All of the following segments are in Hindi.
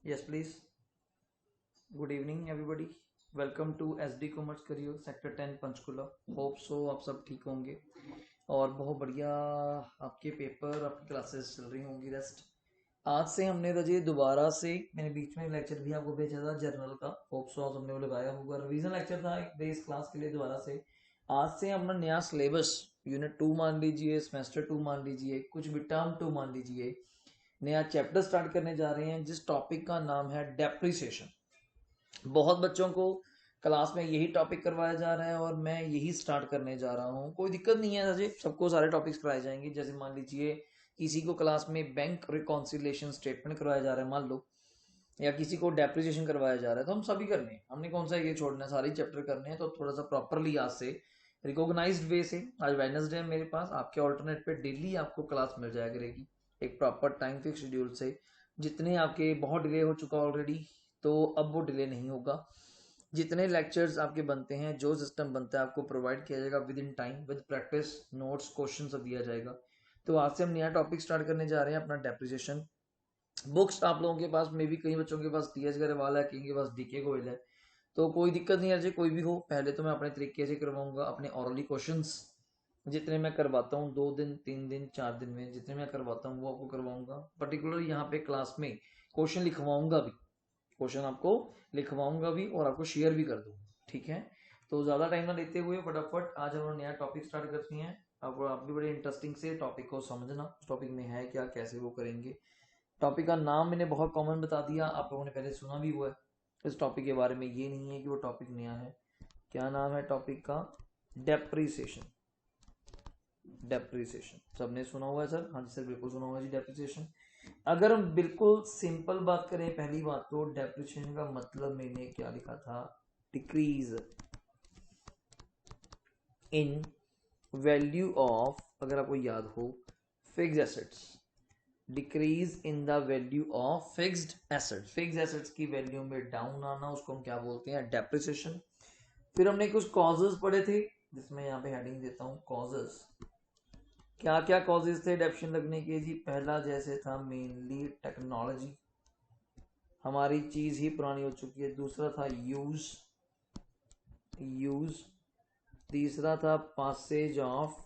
Yes, please. Good evening, everybody. Welcome to SD commerce career sector 10 Panchkula. Hope so आप सब ठीक होंगे और बहुत बढ़िया आपके पेपर आपकी क्लासेस चल रही होंगी। रेस्ट आज से हमने रजे दोबारा से, मैंने बीच में लेक्चर भी आपको भेजा था जर्नल का, होप सो आप सबने वो लगाया होगा। रिवीजन लेक्चर था एक बेस क्लास के लिए। दोबारा से आज से अपना नया सिलेबस यूनिट 2 मान लीजिए, सेमेस्टर 2 मान लीजिए, कुछ भी टर्म 2 मान लीजिए, नया चैप्टर स्टार्ट करने जा रहे हैं जिस टॉपिक का नाम है डेप्रिसिएशन। बहुत बच्चों को क्लास में यही टॉपिक करवाया जा रहा है और मैं यही स्टार्ट करने जा रहा हूँ। कोई दिक्कत नहीं है अजय, सबको सारे टॉपिक्स कराए जाएंगे। जैसे मान लीजिए किसी को क्लास में बैंक रिकॉन्सिलेशन स्टेटमेंट करवाया जा रहा है मान लो, या किसी को डेप्रिसिएशन करवाया जा रहा है, तो हम सभी करने हैं। हमने कौन सा ये छोड़ना है, सारे चैप्टर करने हैं। तो थोड़ा सा प्रॉपरली आज से रिकॉग्नाइज्ड वे से, आज वेडनेसडे है मेरे पास, आपके ऑल्टरनेट पे डेली आपको क्लास मिल जाया करेगी एक प्रॉपर टाइम फिक्स शेड्यूल से। जितने आपके बहुत डिले हो चुका ऑलरेडी, तो अब वो डिले नहीं होगा। जितने लेक्चर्स आपके बनते हैं, जो सिस्टम बनता है आपको प्रोवाइड किया जाएगा with in time, with practice notes question सब दिया जाएगा। तो आज से हम नया टॉपिक स्टार्ट करने जा रहे हैं, अपना डेप्रिसिएशन। बुक्स आप लोगों के पास में भी, कई बच्चों के पास टीएस गरेवाल है, कहीं के पास डीके गोयल है, तो कोई दिक्कत नहीं है। कोई भी हो, पहले तो मैं अपने तरीके से करवाऊंगा अपने ऑरली क्वेश्चंस जितने मैं करवाता हूँ 2 दिन 3 दिन 4 दिन में, जितने मैं करवाता हूँ वो आपको करवाऊंगा। पर्टिकुलर यहाँ पे क्लास में क्वेश्चन लिखवाऊंगा भी, क्वेश्चन आपको लिखवाऊंगा भी और आपको शेयर भी कर दूंगा, ठीक है। तो ज्यादा टाइम ना लेते हुए फटाफट आज हम नया टॉपिक स्टार्ट करते हैं। अब आप भी बड़े इंटरेस्टिंग से टॉपिक को समझना, उस टॉपिक में है क्या, कैसे वो करेंगे। टॉपिक का नाम मैंने बहुत कॉमन बता दिया, आप लोगों ने पहले सुना भी हुआ है इस टॉपिक के बारे में। ये नहीं है कि वो टॉपिक नया है। क्या नाम है टॉपिक का? डेप्रिसिएशन। डेप्रिसिएशन सबने सुना हुआ है सर? हाँ जी सर, बिल्कुल सुना हुआ है जी डेप्रिसिएशन। अगर हम बिल्कुल सिंपल बात करें, पहली बात तो डेप्रिसिएशन का मतलब मैंने क्या लिखा था? डिक्रीज इन वैल्यू ऑफ, अगर आपको याद हो, fixed assets. Decrease in the value of fixed assets. Fixed assets की वैल्यू में डाउन आना, उसको हम क्या बोलते हैं? डेप्रिसिएशन। फिर हमने कुछ कॉजेज पढ़े थे, जिसमें यहाँ पे हेडिंग देता हूँ कॉजेज। क्या क्या कॉजेज थे डेप्रिसिएशन लगने के जी? पहला जैसे था मेनली टेक्नोलॉजी, हमारी चीज ही पुरानी हो चुकी है। दूसरा था यूज, यूज। तीसरा था पासेज ऑफ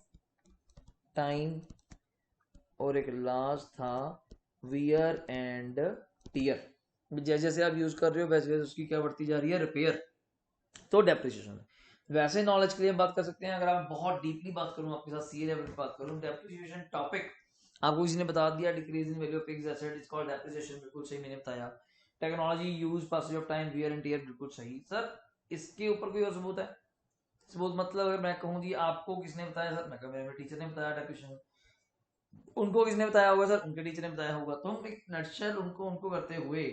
टाइम, और एक लास्ट था वियर एंड टीयर। जैसे जैसे आप यूज कर रहे हो वैसे वैसे उसकी क्या बढ़ती जा रही है? रिपेयर। तो डेप्रिसिएशन। वैसे नॉलेज के लिए बात कर सकते हैं, अगर आप बहुत डीपली बात करूं आपके साथ, सीए लेवल की बात करूं, डेप्रिसिएशन टॉपिक आपको किसी ने बता दिया, decrease in value of fixed asset is called depreciation, बिल्कुल सही मैंने बताया। Technology, use, passage of time, wear and tear, बिल्कुल सही सर। इसके ऊपर कोई और सबूत है? सबूत मतलब अगर मैं कहूँ जी आपको किसने बताया सर, मैं कहूँ मेरे टीचर ने बताया डेप्रिसिएशन। उनको किसने बताया होगा सर? उनके टीचर ने बताया होगा। तो हम एक नटशेल उनको उनको करते हुए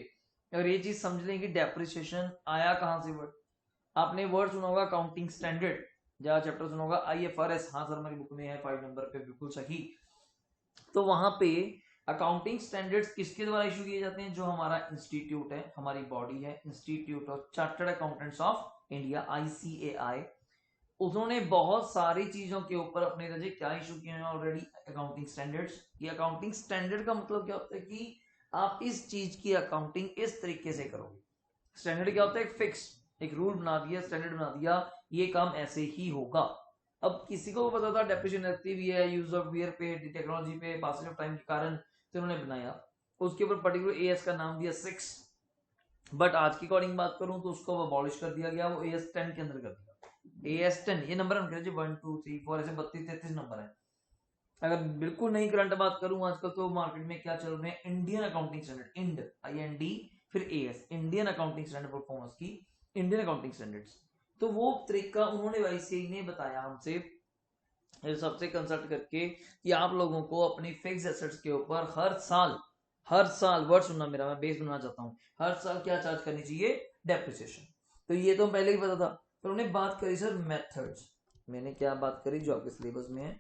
अगर ये चीज समझ लें कि डेप्रिसिएशन आया कहां से वर्ड। आपने वर्ड सुना होगा अकाउंटिंग स्टैंडर्ड, जहाँ चैप्टर सुना होगा IFRS। हाँ सर, हमारी बुक में है 5 नंबर पे, बिल्कुल सही। तो वहां पे अकाउंटिंग स्टैंडर्ड्स किसके द्वारा इशू किए जाते हैं? जो हमारा इंस्टीट्यूट है, हमारी बॉडी है, institute of chartered accountants of India, ICAI। उन्होंने बहुत सारी चीजों के ऊपर अपने रजे क्या इशू किए हैं ऑलरेडी? Accounting standards. ये अकाउंटिंग स्टैंडर्ड का मतलब क्या होता है कि आप इस चीज की अकाउंटिंग इस तरीके से करोगे। स्टैंडर्ड क्या होता है? एक फिक्स, एक रूल बना दिया, स्टैंडर्ड बना दिया, ये काम ऐसे ही होगा। अब किसी को पता था डेप्रिसिएशन लगती भी है यूज ऑफ वियर पे, टेक्नोलॉजी पे, पासेज ऑफ टाइम के कारण, तो उन्होंने बनाया। उसके ऊपर पर्टिकुलर AS का नाम दिया 6। बट आज की अकॉर्डिंग बात करूं तो उसको अबॉलिश कर दिया गया, वो AS10 के अंदर कर दिया। AS10 ये नंबर हम 1 2 3 4 ऐसे 32 33 नंबर है। अगर बिल्कुल नहीं करंट बात करूं आजकल तो मार्केट में क्या चल रहे हैं? इंडियन अकाउंटिंग स्टैंडर्ड, IND फिर AS, Indian accounting standard performance की, इंडियन अकाउंटिंग स्टैंडर्ड्स। तो वो तरीका उन्होंने ICAI ने बताया हमसे, सबसे कंसल्ट करके, कि आप लोगों को अपनी फिक्स एसेट्स के ऊपर हर साल वर्ड सुनना मेरा, मैं बेस बनाना चाहता हूँ, हर साल क्या चार्ज करनी चाहिए? डेप्रिसिएशन। तो ये तो पहले ही पता था। पर उन्होंने बात करी सर मेथड्स। मैंने क्या बात करी जो आपके सिलेबस में है?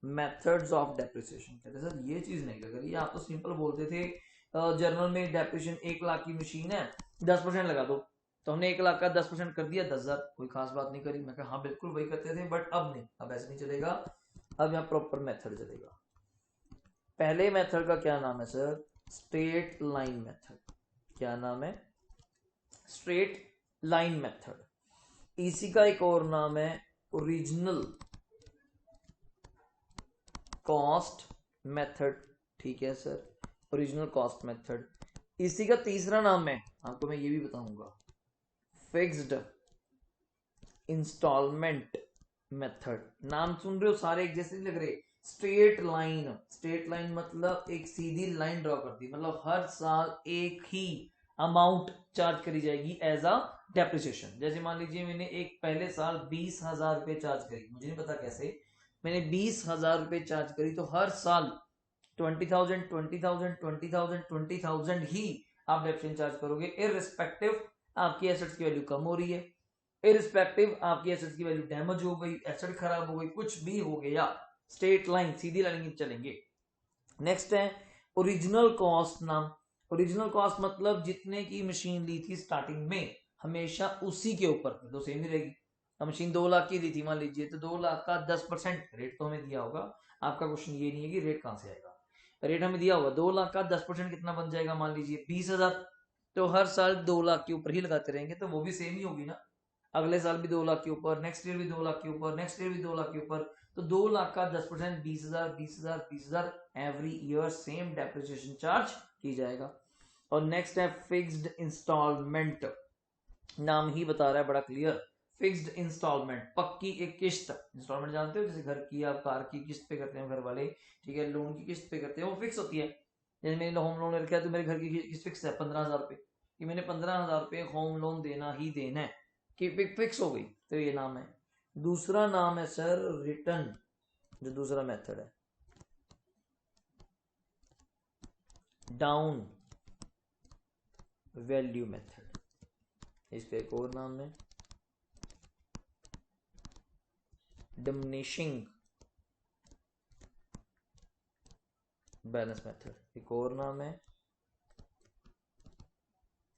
Methods of depreciation. कहते सर ये चीज नहीं करी, आप तो सिंपल बोलते थे जर्नल में डेप्रिसिएशन 1 लाख की मशीन है 10% लगा दो। तो हमने 1 लाख का 10% कर दिया 10,000, कोई खास बात नहीं करी। मैं कहा हाँ बिल्कुल वही करते थे, बट अब नहीं, अब ऐसे नहीं चलेगा, अब यहाँ प्रॉपर मेथड चलेगा। पहले मेथड का क्या नाम है सर? Straight line method. क्या नाम है, स्ट्रेट लाइन मेथड। इसी का एक और नाम है ओरिजिनल कॉस्ट मेथड। ठीक है सर, ओरिजिनल कॉस्ट मेथड। इसी का तीसरा नाम है, आपको मैं ये भी बताऊंगा, फिक्स्ड इंस्टॉलमेंट मेथड। नाम सुन रहे हो सारे एक जैसे लग रहे। स्ट्रेट लाइन, स्ट्रेट लाइन मतलब एक सीधी लाइन ड्रॉ करती, मतलब हर साल एक ही अमाउंट चार्ज करी जाएगी एज अ डेप्रिसिएशन। जैसे मान लीजिए मैंने एक पहले साल 20,000 रुपए चार्ज करी, मुझे नहीं पता कैसे, मैंने 20,000 रुपए चार्ज करी, तो हर साल 20,000 20,000 20,000 20,000 ही आप डेप्रिसिएशन चार्ज करोगे, इररिस्पेक्टिव आपकी एसेट्स की वैल्यू कम हो रही है, इररिस्पेक्टिव आपकी एसेट्स की वैल्यू डैमेज हो गई, एसेट खराब हो गई, कुछ भी हो गया, स्ट्रेट लाइन सीधी लाइन चलेंगे। नेक्स्ट है ओरिजिनल कॉस्ट नाम। ओरिजिनल कॉस्ट मतलब जितने की मशीन ली थी स्टार्टिंग में, हमेशा उसी के ऊपर तो सेम ही रहेगी। अब मशीन 2 लाख की ली थी मान लीजिए, तो 2 लाख का 10% रेट तो हमें दिया होगा। आपका क्वेश्चन ये नहीं है कि रेट कहां से आएगा, रेट हमें दिया होगा। 2 लाख का 10% कितना बन जाएगा, मान लीजिए 20,000। तो हर साल 2 लाख के ऊपर ही लगाते रहेंगे, तो वो भी सेम ही होगी ना। अगले साल भी 2 लाख के ऊपर, नेक्स्ट ईयर भी 2 लाख के ऊपर, नेक्स्ट ईयर भी 2 लाख के ऊपर। तो 2 लाख का 10% 20,000 20,000 20,000 every year same depreciation charge की जाएगा। और नेक्स्ट है फिक्स्ड इंस्टॉलमेंट। नाम ही बता रहा है बड़ा क्लियर, फिक्स्ड इंस्टॉलमेंट, पक्की एक किस्त। इंस्टॉलमेंट जानते हो, जैसे घर की आप कार की किस्त पे करते हैं घर वाले, ठीक है, लोन की किस्त पे करते हैं, वो फिक्स होती है। जैसे मैंने होम लोन रखा है तो मेरे घर की किस्त फिक्स है 15,000 रुपए, कि मैंने 15,000 रुपए होम लोन देना ही देना है, कि फिक्स हो गई। तो ये नाम है। दूसरा नाम है सर रिटर्न, जो दूसरा मेथड है, डाउन वैल्यू मेथड। इस पे एक और नाम है डिमिनिशिंग बैलेंस मेथड। एक और नाम है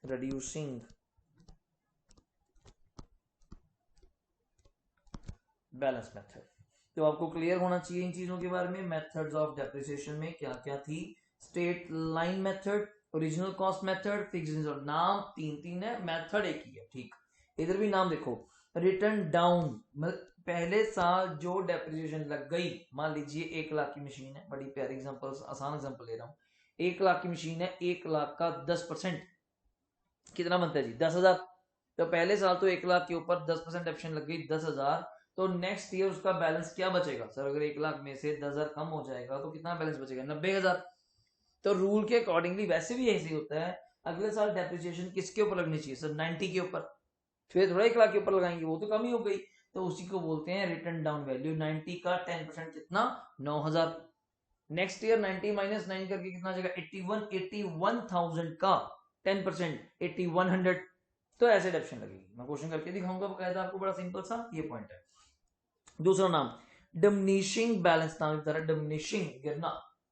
रिड्यूसिंग बैलेंस मेथड। तो आपको क्लियर होना चाहिए इन चीजों के बारे में। मेथड्स ऑफ डेप्रिसिएशन में क्या क्या थी, straight line method, original cost method, fixed. नाम तीन तीन है, मेथड एक ही है। ठीक, इधर भी नाम देखो, रिटर्न डाउन, पहले साल जो डेप्रिसिएशन लग गई, मान लीजिए 1 लाख की मशीन है, बड़ी प्यारी एग्जांपल, आसान एग्जांपल ले रहा हूं। 1 लाख की मशीन है, 1 लाख का 10% कितना बनता है जी, 10,000। तो पहले साल तो 1 लाख के ऊपर 10% डेप्रिसिएशन लग गई 10,000, तो नेक्स्ट ईयर उसका बैलेंस क्या बचेगा सर, अगर 1 लाख में से 10,000 कम हो जाएगा तो कितना बैलेंस बचेगा, 90,000। तो रूल के अकॉर्डिंगली वैसे भी ऐसे ही होता है, अगले साल डेप्रिसिएशन किसके ऊपर लगनी चाहिए सर, 90 के ऊपर, फिर थोड़ा 1 लाख के ऊपर लगाएंगे, वो तो कम ही हो गई। तो उसी को बोलते हैं रिटर्न डाउन वैल्यू। 90 का 10% कितना, 9,000। नेक्स्ट ईयर 90 माइनस 9 करके कितना आ जाएगा, 81,000 का 10% 8100। तो ऐसे डेप्शन लगेगी, मैं क्वेश्चन करके दिखाऊंगा बकायदा आपको, बड़ा सिंपल सा ये पॉइंट है। दूसरा नाम डिमिनिशिंग बैलेंस, नाम बता रहा, डिमिनिशिंग गिरना,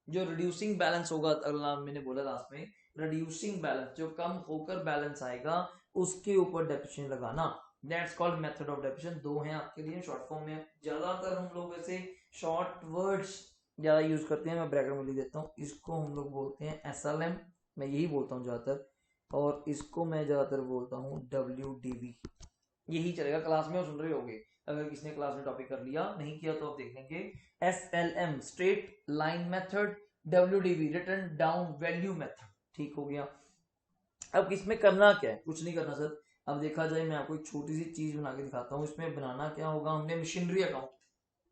जो रिड्यूसिंग बैलेंस होगा, अगला नाम मैंने बोला लास्ट में, रिड्यूसिंग बैलेंस, जो कम होकर बैलेंस आएगा उसके ऊपर डेप्रिसिएशन लगाना, that's called method of depreciation. दो हैं आपके लिए शॉर्ट फॉर्म में, ज्यादातर हम लोग वैसे शॉर्ट वर्ड्स ज्यादा यूज करते हैं, मैं ब्रैकेट में लिख देता हूँ, इसको हम लोग बोलते हैं SLM, मैं यही बोलता हूँ ज्यादातर, और इसको मैं ज्यादातर बोलता हूँ WDV, यही चलेगा क्लास में, सुन रहे होगे, अगर किसी ने क्लास में टॉपिक कर लिया, नहीं किया तो आप देख लेंगे। SLM straight line method, WDV return down value method. ठीक हो गया। अब इसमें करना क्या है, कुछ नहीं करना सर। अब देखा जाए, मैं आपको एक छोटी सी चीज बना के दिखाता हूँ। इसमें बनाना क्या होगा, हमने मशीनरी अकाउंट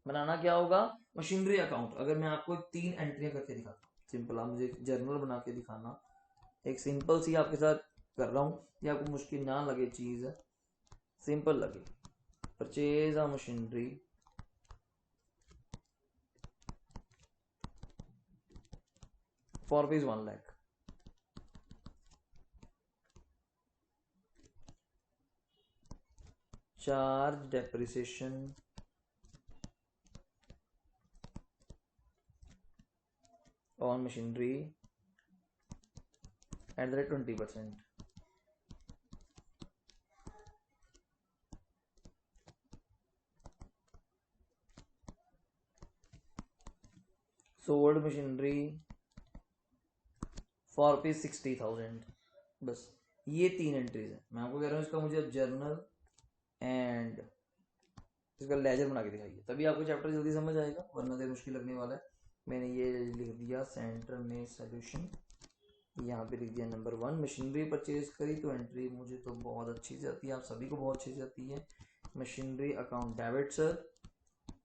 बनाना, क्या होगा, मशीनरी अकाउंट। अगर मैं आपको 3 एंट्रियां करके दिखाता हूँ, सिंपल, आप मुझे जर्नल बना के दिखाना, एक सिंपल सी आपके साथ कर रहा हूँ, ये आपको मुश्किल ना लगे, चीज सिंपल लगे। Purchase of machinery for rupees 1 lakh, charge depreciation on machinery at the rate 20%। sold machinery for rupees 60,000, बस ये 3 एंट्रीज है। मैं आपको कह रहा हूँ इसका मुझे जर्नल एंड इसका लेजर बना के दिखाइए, तभी आपको चैप्टर जल्दी समझ आएगा, वरना तो मुश्किल लगने वाला है। मैंने ये लिख दिया सेंटर में सोल्यूशन, यहाँ पे लिख दिया नंबर 1 मशीनरी परचेज करी, तो एंट्री मुझे तो बहुत अच्छी से आती है, आप सभी को बहुत अच्छी से आती है। Machinery account debit sir,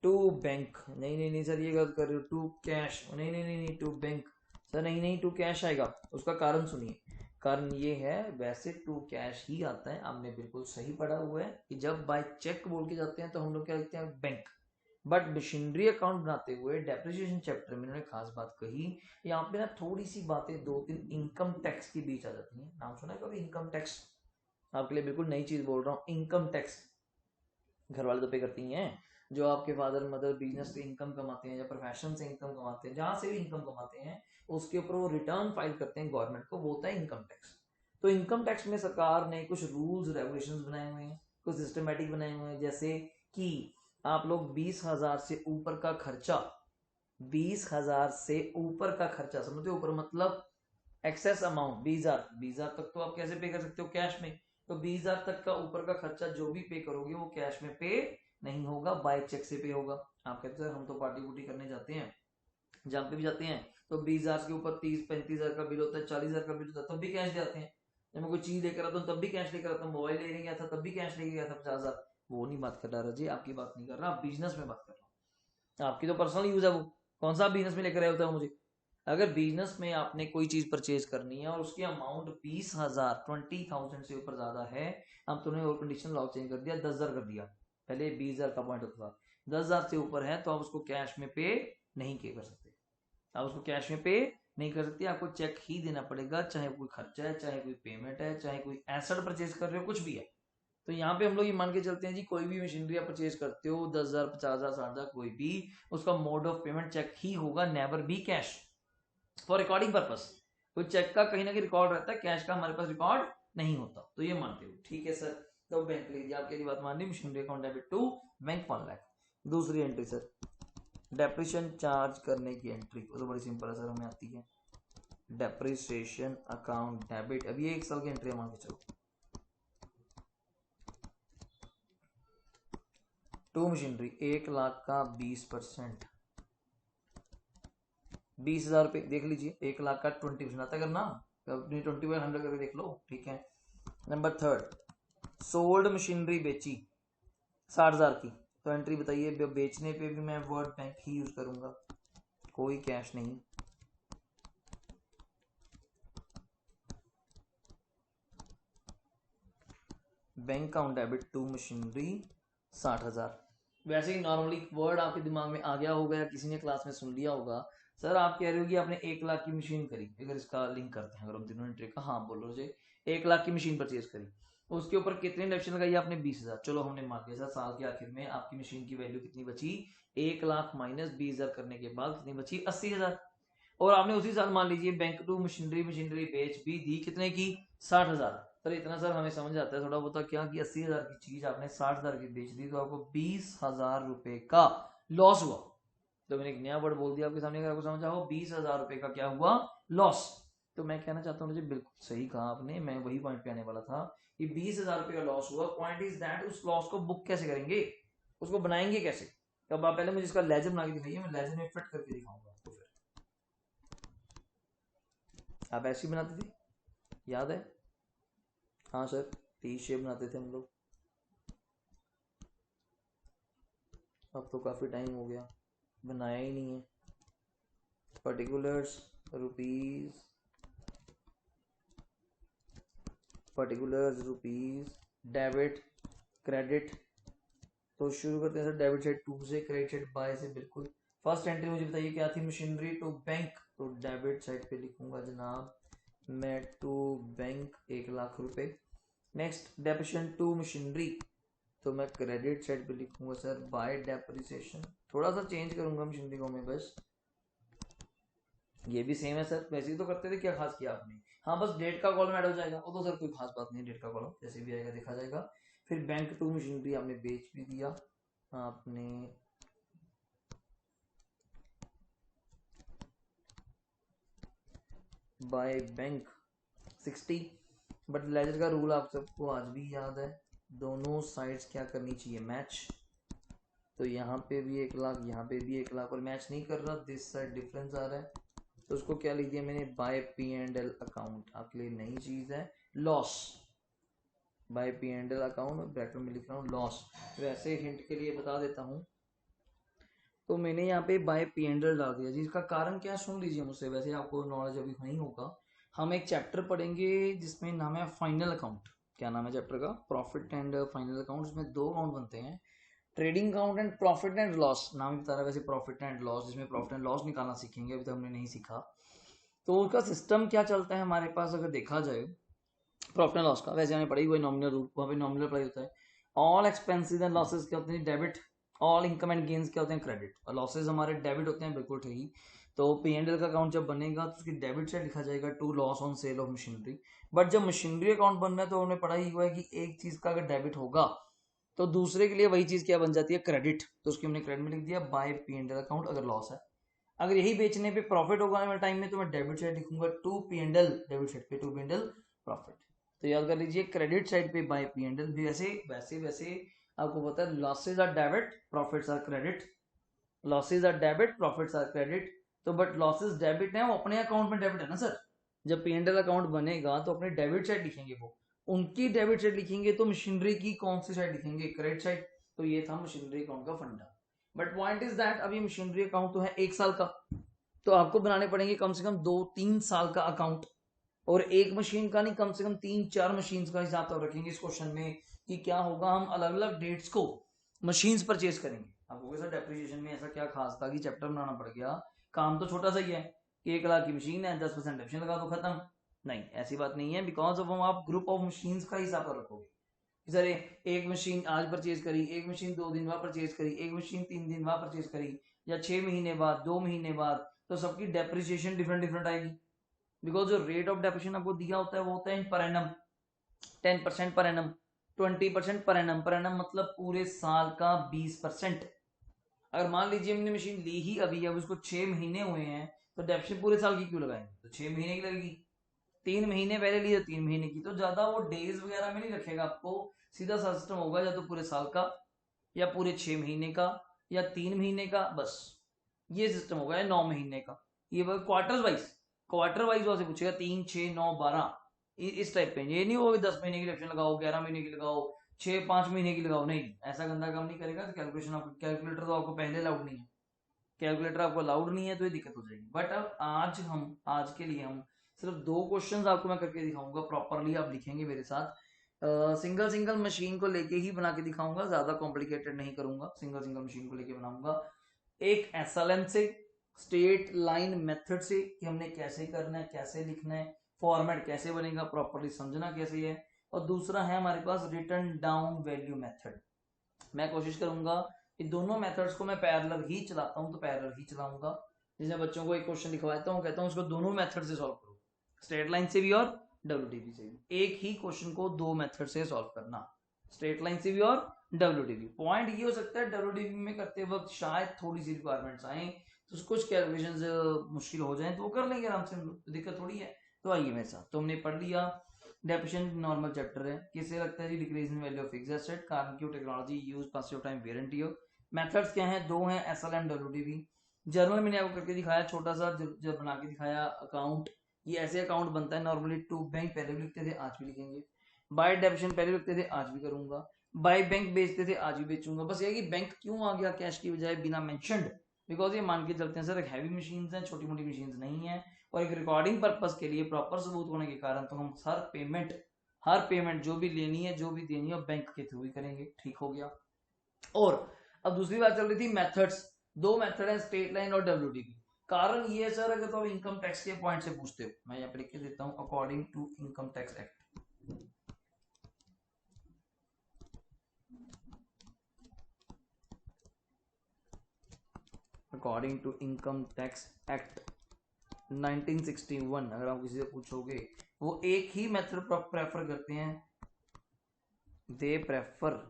to bank, नहीं सर ये गलत कर रहे हो, टू कैश, नहीं टू बैंक सर, नहीं टू कैश आएगा। उसका कारण सुनिए, कारण ये है वैसे टू कैश ही आता है, आपने बिल्कुल सही पढ़ा हुआ है कि जब बाय चेक बोल के जाते हैं तो हम लोग क्या लिखते हैं बैंक, बट मशीनरी अकाउंट बनाते हुए डेप्रिसिएशन चैप्टर में इन्होंने खास बात कही, यहाँ पे ना थोड़ी सी बातें 2-3 इनकम टैक्स के बीच आ जाती हैं। नाम सुना है कभी इनकम टैक्स? आपके लिए बिल्कुल नई चीज बोल रहा हूँ, इनकम टैक्स घर वाले तो पे करती हैं, जो आपके फादर मदर बिजनेस से इनकम कमाते हैं या प्रोफेशन से इनकम कमाते हैं, जहां से भी इनकम कमाते हैं उसके ऊपर वो रिटर्न फाइल करते हैं गवर्नमेंट को, वो होता है इनकम टैक्स। तो इनकम टैक्स में सरकार ने कुछ रूल्स रेगुलेशंस बनाए हुए हैं, कुछ सिस्टमेटिक बनाए हुए हैं, जैसे कि आप लोग 20,000 से ऊपर का खर्चा, 20,000 से ऊपर का खर्चा समझते हो, ऊपर मतलब एक्सेस अमाउंट 20,000 तक तो आप कैसे पे कर सकते हो कैश में, तो 20,000 तक का ऊपर का खर्चा जो भी पे करोगे वो कैश में पे नहीं होगा, बाय चेक से पे होगा। आप कहते हैं हम तो पार्टी वुटी करने जाते हैं, जहाँ पे भी जाते हैं तो 20,000 के ऊपर 30-35,000 का बिल होता है, 40,000 का बिल होता है, तब भी कैश देते हैं। जब मैं कोई चीज लेकर आता हूँ तब भी कैश लेकर आता हूँ, मोबाइल लेने गया था तब भी कैश लेके गया था 50,000। वो नहीं बात कर रहा जी, आपकी बात नहीं कर रहा, बिजनेस में बात कर रहा हूँ, आपकी तो पर्सनल यूज है वो, कौन सा बिजनेस में लेकर आया होता है मुझे। अगर बिजनेस में आपने कोई चीज परचेज करनी है और उसकी अमाउंट 20,000 20,000 से ऊपर ज्यादा है, अब तुमने और कंडीशन लॉ चेंज कर दिया, 10,000 कर दिया, पहले 20,000 का पॉइंट होता था, 10,000 से ऊपर है तो आप उसको कैश में पे नहीं कर सकते, आप उसको कैश में पे नहीं कर सकते, आपको चेक ही देना पड़ेगा, चाहे कोई खर्चा है, चाहे कोई पेमेंट है, चाहे कोई एसेट परचेज कर रहे हो, कुछ भी है। तो यहाँ पे हम लोग ये मान के चलते हैं जी, कोई भी मशीनरी आप परचेज करते हो 10,000 50,000 60,000 कोई भी, उसका मोड ऑफ पेमेंट चेक ही होगा, never be cash, for recording purpose. कोई चेक का कहीं ना कहीं रिकॉर्ड रहता है, कैश का हमारे पास रिकॉर्ड नहीं होता, तो ये मानते हो ठीक है सर। तो बैंक लिख दिया, आपकी बात मान ली, machinery account debit to bank 1 lakh. दूसरी एंट्री सर डेप्रिसिएशन चार्ज करने की एंट्री, वो तो बड़ी सिंपल है सर, हमें आती है, डेप्रिसिएशन अकाउंट डेबिट, अब ये 1 साल की एंट्री मान के चलो, टू मशीनरी 1 लाख का 20%, 20,000 रुपये देख लीजिए, 1 लाख का 20% आता करना, अपनी 20/100 करके देख लो, ठीक है। नंबर 3 सोल्ड मशीनरी बेची 60,000 की, तो एंट्री बताइए, बेचने पे भी मैं वर्ड बैंक ही यूज करूंगा, कोई कैश नहीं, bank account debit to machinery 60,000। वैसे ही नॉर्मली वर्ड आपके दिमाग में आ गया होगा या किसी ने क्लास में सुन लिया होगा, सर आप कह रहे हो कि आपने 1 लाख की मशीन करी, अगर इसका लिंक करते हैं, अगर हम तीनों एंट्री का, हाँ बोलो जी, 1 लाख की मशीन परचेज करी, उसके ऊपर कितने डिडक्शन लगाई आपने 20,000, चलो हमने मान लिया सर साल के आखिर में आपकी मशीन की वैल्यू कितनी बची, 1 लाख माइनस 20,000 करने के बाद कितनी बची 80,000, और आपने उसी साल मान लीजिए बैंक टू मशीनरी मशीनरी बेच भी दी, कितने की 60,000। सर इतना सर हमें समझ आता है थोड़ा बहुत, क्या कि 80,000 की चीज आपने 60,000 की बेच दी, तो आपको 20,000 रुपए का लॉस हुआ। तो मैंने एक नया वर्ड बोल दिया आपके सामने, अगर आपको समझ आओ 20,000 रुपए का क्या हुआ लॉस। तो मैं कहना चाहता हूँ, मुझे बिल्कुल सही कहा आपने, मैं वही पॉइंट पे आने वाला था कि 20,000 रुपए का लॉस हुआ, पॉइंट इज दैट उस लॉस को बुक कैसे करेंगे, उसको बनाएंगे कैसे। अब आप पहले मुझे इसका लेजर बना के दिखाइए, मैं लेजर में फिट करके दिखाऊंगा आपको, फिर आप ऐसे ही बनाते थे, याद है? हाँ सर, टी शेप बनाते थे हम लोग, अब तो काफ़ी टाइम हो गया, बनाया ही नहीं है। Particulars rupees, particulars rupees, debit credit, तो शुरू करते हैं सर डेबिट साइड 2 से, क्रेडिट साइड बाय से, बिल्कुल। फर्स्ट एंट्री मुझे बताइए क्या थी, मशीनरी टू बैंक, तो डेबिट साइड पे लिखूंगा जनाब मैं टू बैंक 1 लाख रुपए। नेक्स्ट डेप्रिसिएशन टू मशीनरी, तो मैं क्रेडिट साइड पे लिखूंगा सर बाय डेप्रिसिएशन, थोड़ा सा चेंज करूंगा मशीनरी को मैं बस, ये भी सेम है सर, वैसे ही तो करते थे, क्या खास किया आपने, हाँ बस डेट का कॉलम ऐड हो जाएगा, वो तो सर कोई खास बात नहीं, डेट का कॉलम जैसे भी आएगा देखा जाएगा। फिर बैंक टू मशीनरी आपने बेच भी दिया, आपने बाय बैंक 60, बट लेजर का रूल आप सबको आज भी याद है, दोनों साइड्स क्या करनी चाहिए, मैच। तो यहाँ पे भी 1 लाख, यहाँ पे भी 1 लाख, और मैच नहीं कर रहा, दिस साइड डिफरेंस आ रहा है, तो उसको क्या लिख दिया मैंने, बाय P&L अकाउंट। आपके लिए नई चीज है, loss by P&L account, bracket में लिख रहा हूँ लॉस। वैसे हिंट के लिए बता देता हूँ, तो मैंने यहाँ पे बाय P&L डाल दिया जी। इसका कारण क्या है सुन लीजिए मुझसे, वैसे आपको नॉलेज अभी नहीं होगा। हम एक चैप्टर पढ़ेंगे जिसमें नाम है फाइनल अकाउंट। क्या नाम है चैप्टर का, प्रॉफिट एंड फाइनल अकाउंट। इसमें 2 अकाउंट बनते हैं, trading account and profit and loss. नाम ही बता रहा है वैसे, प्रॉफिट एंड लॉस, जिसमें प्रॉफिट एंड लॉस निकालना सीखेंगे, अभी तक हमने नहीं सीखा। तो उसका सिस्टम क्या चलता है हमारे पास अगर देखा जाए प्रॉफिट एंड लॉस का, वैसे हमें पढ़ी हुई नॉमिनल रूल, वहाँ पे नॉमिनल पढ़ाई होता है। ऑल एक्सपेंसेस एंड लॉसेस क्या होते हैं, debit. All income and gains क्या होते हैं, क्रेडिट। और लॉसेज हमारे डेबिट होते हैं, बिल्कुल ठीक। तो P&L का अकाउंट जब बनेगा तो उसकी डेबिट साइड लिखा जाएगा to loss on sale of machinery. But जब मशीनरी अकाउंट बनना है तो उन्होंने पढ़ा ही हुआ है कि एक चीज का अगर डेबिट होगा तो दूसरे के लिए वही चीज क्या बन जाती है, क्रेडिट। तो उसकी हमने क्रेडिट में लिख दिया बाय P&L अकाउंट अगर लॉस है। अगर यही बेचने पे प्रॉफिट होगा आने वाले टाइम में तो मैं डेबिट साइड लिखूंगा टू P&L, डेबिट साइड पे टू P&L प्रॉफिट। तो याद कर लीजिए क्रेडिट साइड पे बाय P&L भी, वैसे वैसे वैसे आपको पता है losses are debit, profits are credit. Losses are debit, profits are credit. तो बट लॉसेज डेबिट है, वो अपने अकाउंट में डेबिट है ना सर। जब P&L अकाउंट बनेगा तो अपने डेबिट साइड लिखेंगे, वो उनकी डेबिट साइड लिखेंगे। तो मशीनरी की कौन सी साइड लिखेंगे, क्रेडिट साइड। तो ये था मशीनरी अकाउंट का फंडा। बट पॉइंट इज दैट अभी मशीनरी अकाउंट तो है 1 साल का, तो आपको बनाने पड़ेंगे कम से कम 2-3 साल का अकाउंट। और एक मशीन का नहीं, कम से कम 3-4 मशीन का हिसाब तो रखेंगे इस क्वेश्चन में कि क्या होगा, हम अलग अलग डेट्स को मशीन्स परचेज करेंगे। आपको कैसा डेप्रिसिएशन में ऐसा क्या खास था कि चैप्टर बनाना पड़ गया। काम तो छोटा सा ही है कि 1 लाख की मशीन है, 10% डेप्रिसिएशन लगा दो, खत्म। नहीं, ऐसी बात नहीं है, बिकॉज ऑफ आप ग्रुप ऑफ मशीन्स का हिसाब रखोगे। सर एक मशीन आज परचेज करी, एक मशीन 2 दिन बाद परचेज करी, एक मशीन 3 दिन बाद परचेज करी, या 6 महीने बाद, 2 महीने बाद, तो सबकी डेप्रिसिएशन डिफरेंट डिफरेंट आएगी। बिकॉज जो रेट ऑफ डेप्रिसिएशन आपको दिया होता है वो होता है per annum, 10% per annum, 20% per annum. Per annum मतलब पूरे साल का 20%। अगर मान लीजिए हमने मशीन ली ही अभी, अब उसको 6 महीने हुए हैं, तो डेप्रिसिएशन पूरे साल की क्यों लगाएंगे, तो 6 महीने की लगेगी। 3 महीने पहले लिए 3 महीने की, तो ज्यादा वो डेज वगैरह में नहीं रखेगा आपको। सीधा सा सिस्टम होगा, या तो पूरे साल का, या पूरे 6 महीने का, या 3 महीने का, बस ये सिस्टम होगा, या 9 महीने का। ये क्वार्टर वाइज, क्वार्टर वाइज वहां से पूछेगा 3, 6, 9, 12 इस टाइप पे। ये नहीं होगा 10 महीने की डेप्रिसिएशन लगाओ, 11 महीने की लगाओ, 5 महीने की लगाओ, नहीं, ऐसा गंदा काम नहीं करेगा। तो कैलकुलेशन आपको, कैलकुलेटर तो आपको पहले अलाउड नहीं है, कैलकुलेटर आपको अलाउड नहीं है, तो ये दिक्कत हो जाएगी। बट अब आज के लिए हम सिर्फ 2 क्वेश्चंस आपको मैं करके दिखाऊंगा, प्रॉपरली आप लिखेंगे मेरे साथ। सिंगल सिंगल मशीन को लेके ही बना के दिखाऊंगा, ज्यादा कॉम्प्लिकेटेड नहीं करूंगा, सिंगल सिंगल मशीन को लेके बनाऊंगा। एक SLM से, स्ट्रेट लाइन मेथड से, कि हमने कैसे करना है, कैसे लिखना है, फॉर्मेट कैसे बनेगा, प्रॉपरली समझना कैसे है। और दूसरा है हमारे पास रिटर्न डाउन वैल्यू मेथड। मैं कोशिश करूंगा कि दोनों मेथड्स को मैं पैरेलल ही चलाता हूं, तो पैरेलल ही चलाऊंगा। जैसे बच्चों को एक क्वेश्चन लिखवाता हूं, कहता हूं उसको दोनों मेथड से सॉल्व करो, स्ट्रेट लाइन से भी और WDV से भी। एक ही क्वेश्चन को 2 मेथड से सॉल्व करना, स्ट्रेट लाइन से भी और WDV। पॉइंट ये हो सकता है WDV में करते वक्त शायद थोड़ी सी रिक्वायरमेंट्स आए, तो कुछ कैलकुलेशन मुश्किल हो जाए, तो वो कर लेंगे आराम से हम लोग, तो दिक्कत थोड़ी है। तो आइए मेरे साथ, तो हमने पढ़ लिया डेफिशिएंट नॉर्मल चैप्टर है। किससे लगता है जी, decrease in value of fixed asset, कारण क्यू, technology use, passive time, wear and tear. Methods क्या हैं, 2 हैं, SLM, WDV। जर्नल मैंने आपको करके दिखाया छोटा सा, जब बना के दिखाया अकाउंट। ये ऐसे अकाउंट बनता है नॉर्मली, टू बैंक पहले भी लिखते थे, आज भी लिखेंगे। बाय डेबिशन पहले लिखते थे, आज भी करूंगा। बाय बैंक बेचते थे, आज भी बेचूंगा। बस ये कि बैंक क्यों आ गया कैश की बजाय बिना मेंशनड, बिकॉज ये मान के चलते हैं सर एक हैवी मशीन है, छोटी मोटी मशीन नहीं है, और एक रिकॉर्डिंग पर्पस के लिए प्रॉपर सबूत होने के कारण, तो हम हर पेमेंट जो भी लेनी है, जो भी देनी है, बैंक के थ्रू ही करेंगे। ठीक हो गया। और अब दूसरी बात चल रही थी मेथड्स। 2 मेथड है, स्ट्रेट लाइन और WDV। कारण ये है सर, अगर तो आप इनकम टैक्स के पॉइंट से पूछते हो, मैं यहाँ पे लिख के देता हूं, according to income tax act. According to income tax act 1961, अगर आप किसी से पूछोगे, वो एक ही मेथड प्रेफर करते हैं। दे प्रेफर,